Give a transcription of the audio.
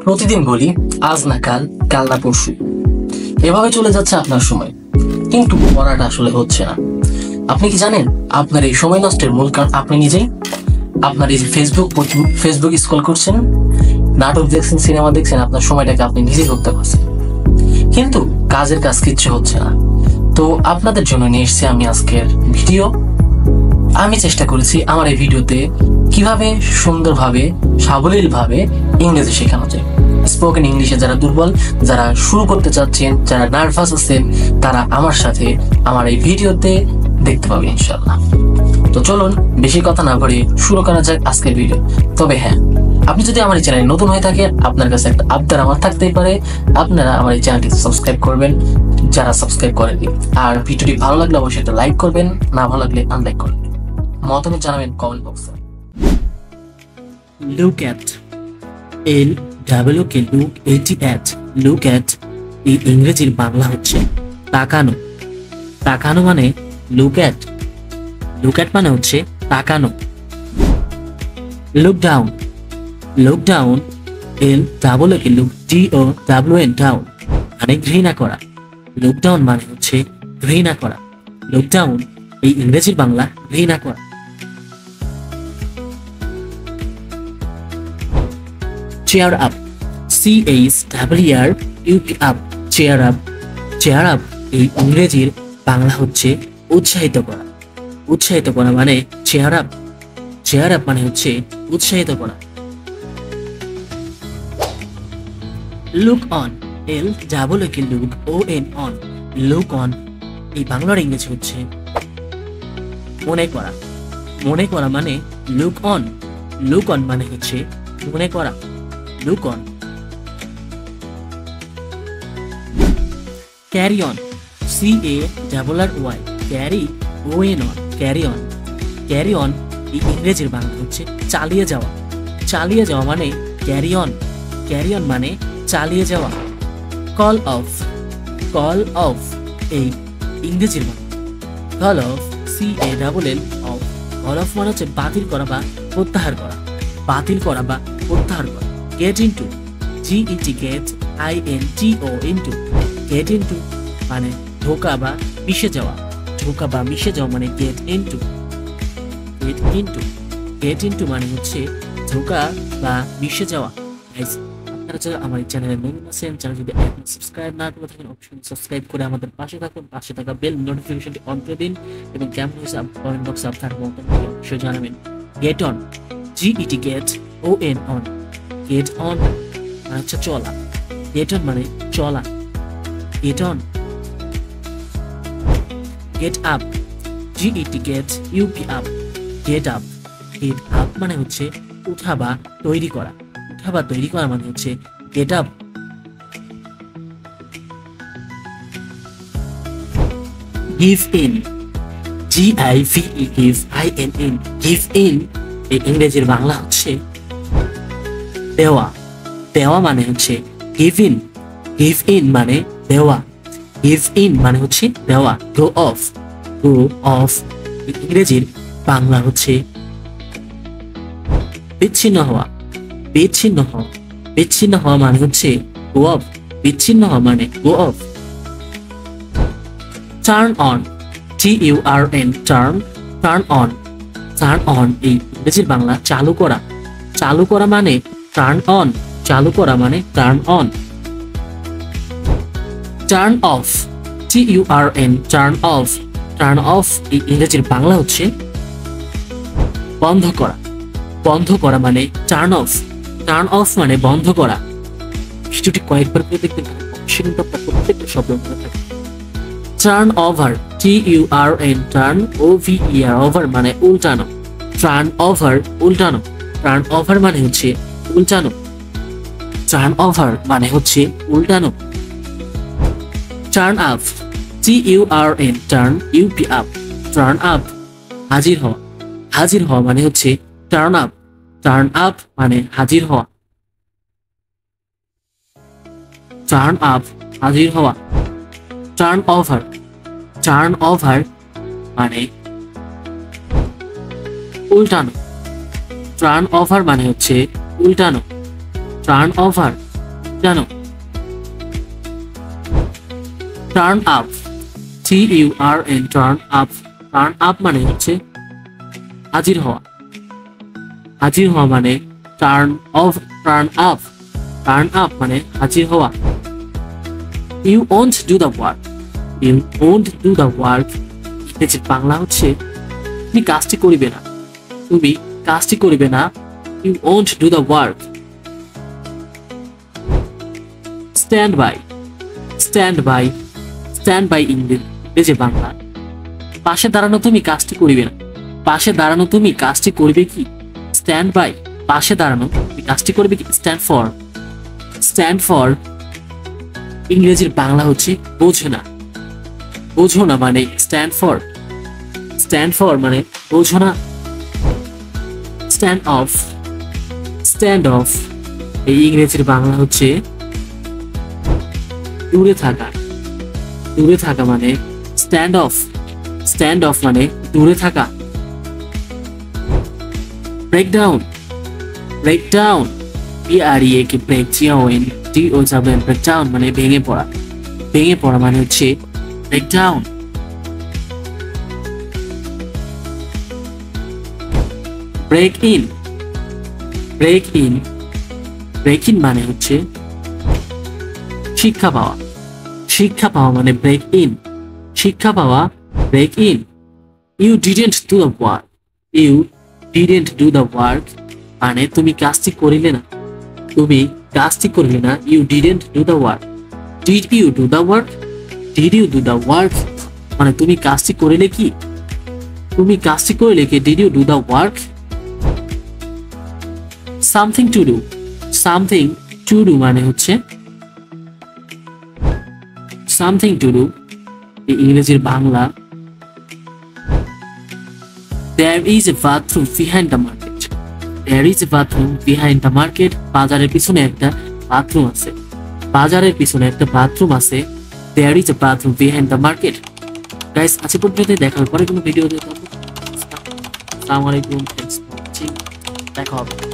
প্রতিদিন বলি আজ না কাল, কাল না পরশু, এভাবে চলে যাচ্ছে আপনার সময়, কিন্তু পড়াটা আসলে হচ্ছে না। আপনি কি জানেন আপনার এই সময় নষ্টের মূল কারণ আপনি নিজেই? আপনার এই যে ফেসবুক স্ক্রল করছেন, নাটক দেখছেন, সিনেমা দেখছেন, আপনার সময়টাকে আপনি নিজেই করতে পারছেন, কিন্তু কাজের কাজ কিচ্ছু হচ্ছে না। তো আপনাদের জন্য নিয়ে এসেছি আমি আজকের ভিডিও। আমি চেষ্টা করেছি আমার এই ভিডিওতে কিভাবে সুন্দরভাবে সাবলীলভাবে ইংরেজি শেখানো যায়। স্পোকেন ইংলিশে যারা দুর্বল, যারা শুরু করতে চাচ্ছেন, যারা নার্ভাস আছেন, তারা আমার সাথে আমার এই ভিডিওতে দেখতে পাবে ইনশাআল্লাহ। তো চলুন বেশি কথা না বলে শুরু করা যাক আজকের ভিডিও। তবে হ্যাঁ, আপনি যদি আমার এই চ্যানেলে নতুন হয়ে থাকে, আপনার কাছে একটা আবদার আমার থাকতেই পারে, আপনারা আমার এই চ্যানেলটি সাবস্ক্রাইব করবেন যারা সাবস্ক্রাইব করেননি। আর ভিডিওটি ভালো লাগলে অবশ্যই একটা লাইক করবেন, না ভালো লাগলে আনলাইক করবেন। মতামত জানাবেন কমেন্ট বক্সে। Look at LWK look at look at এই ইংরেজির বাংলা হচ্ছে তাকানো। তাকানো মানে look at মানে হচ্ছে তাকানো। look down LWK look DOWN down মানে ঘৃণা করা। look down মানে হচ্ছে ঘৃণা করা। look down এই ইংরেজির বাংলা ঘৃণা করা। cheer up CHEER cheer up এই ইংরেজির বাংলা হচ্ছে উৎসাহিত করা। উৎসাহিত করা মানে cheer up মানে হচ্ছে উৎসাহিত করা। look on LWK look on look on এই বাংলার ইংরেজি হচ্ছে মনে করা। মনে করা মানে look on মানে হচ্ছে মনে করা। look on carry on carry on এই ইংরেজির বাংলা হচ্ছে চালিয়ে যাওয়া। চালিয়ে যাওয়া মানে carry on মানে চালিয়ে যাওয়া। call off এই ইংরেজির Bangla call off CALL call off মানে হচ্ছে বাতিল করা বা প্রত্যাহার করা। বাতিল করা বা প্রত্যাহার করা। get into get into মানে ঢোকা বা মিশে যাওয়া। ঢোকা বা মিশে যাওয়া মানে get into মানে হচ্ছে ঢোকা বা মিশে যাওয়া। আপনারা যারা আমার এই চ্যানেলে নতুন আছেন, চ্যানেল যদি এখন সাবস্ক্রাইব না করে থাকেন, অবশ্যই সাবস্ক্রাইব করে আমাদের পাশে থাকুন। পাশে থাকা বেল নোটিফিকেশনটি অন করে দিন এবং কেমন হয়েছে কমেন্ট বক্সে আপনার মতামত অবশ্যই জানাবেন। get on get on get on মানে হচ্ছে চলা। get on মানে চলা। get on get up get up মানে হচ্ছে উঠা বা তৈরি করা। উঠা বা তৈরি করা মানে হচ্ছে get up। give in give in এই ইংরেজির বাংলা হচ্ছে দেওয়া। দেওয়া মানে হচ্ছে give in মানে দেওয়া। give in মানে হচ্ছে দেওয়া। go off ইংরেজির বাংলা হচ্ছে বিচ্ছিন্ন হওয়া। বিচ্ছিন্ন হওয়া মানে হচ্ছে go off। বিচ্ছিন্ন হওয়া মানে go off। turn on turn on এই ইংরেজির বাংলা চালু করা। চালু করা মানে turn on। চালু করা মানে turn on। turn off turn off এই ইংরেজির বাংলা হচ্ছে বন্ধ করা। বন্ধ করা মানে turn off মানে বন্ধ করা। ভিডিওটি কয়েকবার করে দেখবেন, অবশ্যই কিন্তু আপনার প্রত্যেকটা শব্দ মনে থাকে। turn over turn over মানে উল্টানো। turn over মানে হচ্ছে উল্টানো। turn over মানে হচ্ছে উল্টানো। turn up turn up হাজির হওয়া। হাজির হওয়া মানে হচ্ছে turn up মানে হাজির হওয়া। turn up হাজির হওয়া। turn over মানে উল্টানো। turn over মানে হচ্ছে উল্টানো। turn over জানো? Turn up, TURN, turn up. Turn up মানে হচ্ছে হাজির হওয়া। হাজির হওয়া মানে turn off, turn up. Turn up মানে হাজির হওয়া। You won't do the work, you won't do the work ইংরেজির বাংলা হচ্ছে তুমি কাজটি করিবে না, তুমি কাজটি করিবে না। You won't do the work. Stand by, stand by, stand by ইংরেজি বাংলা পাশে দাঁড়ানো, তুমি কাজটি করিবে না। পাশে দাঁড়ানো তুমি কাজটি করবে কি? স্ট্যান্ড বাই, পাশে দাঁড়ানো তুমি কাজটি করবে কি? স্ট্যান্ড ফর, স্ট্যান্ড ফর ইংরেজির বাংলা হচ্ছে বোঝো না। বোঝো না মানে স্ট্যান্ড ফর, স্ট্যান্ড ফর মানে বোঝো না। স্ট্যান্ড অফ, স্ট্যান্ড অফ এই ইংরেজির বাংলা হচ্ছে দূরে থাকা। দূরে থাকা মানে স্ট্যান্ড অফ, স্ট্যান্ড অফ মানে দূরে থাকা। Breakdown, breakdown, BREAK, break, DOWN, breakdown মানে ভেঙে পড়া। ভেঙে পড়া মানে হচ্ছে breakdown. Break in, break in, break in মানে হচ্ছে শিক্ষা পাওয়া। শিক্ষা পাওয়া মানে ব্রেক ইন, শিক্ষা পাওয়া, break in. You didn't do the work, you didn't do the work মানে তুমি কাজটি করিলে না, তুমি কাজটি করিলে না। You didn't do the work. Did you do the work, did you do the work মানে তুমি কাজটি করিলে কি? তুমি কাজটি করিলে কি? Did you do the work. Something to do, something to do মানে হচ্ছে সামথিং টু ডু ইংরেজির Bangla There is a bathroom behind the market. There is a bathroom behind the market. বাজারের পিছনে একটা বাথরুম আছে। বাজারের পিছনে একটা বাথরুম আছে। There is a bathroom behind the market. Guys, আজকে পর্যন্ত দেখার পরে কোনো ভিডিও দেখতে পাবো। আসসালামু আলাইকুম, থ্যাঙ্কস ফর ওয়াচিং। দেখা হবে।